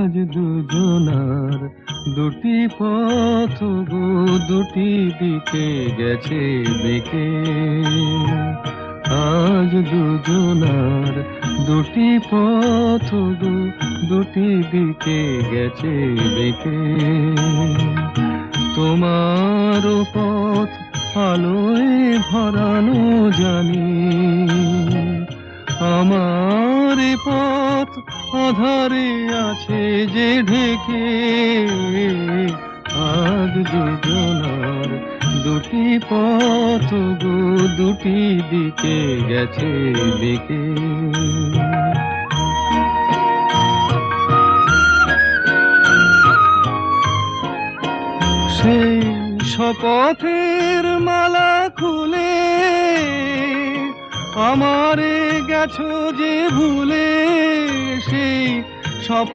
আজ দুজনার দুটি পথ গো, দুটি দিকে গেছে বেঁকে। আজ দুজনার দুটি পথ গো, দুটি দিকে গেছে বেঁকে। তোমার পথ আলোয় ভরানো জানি, আমার পথ আধারে আছে যে ঢেকে। আজ দুজনার দুটি পথ গো, দুটি দিকে গেছে বেঁকে। সেই শপথের মালা খুলে আমারে গেছো যে ভুলে, সেই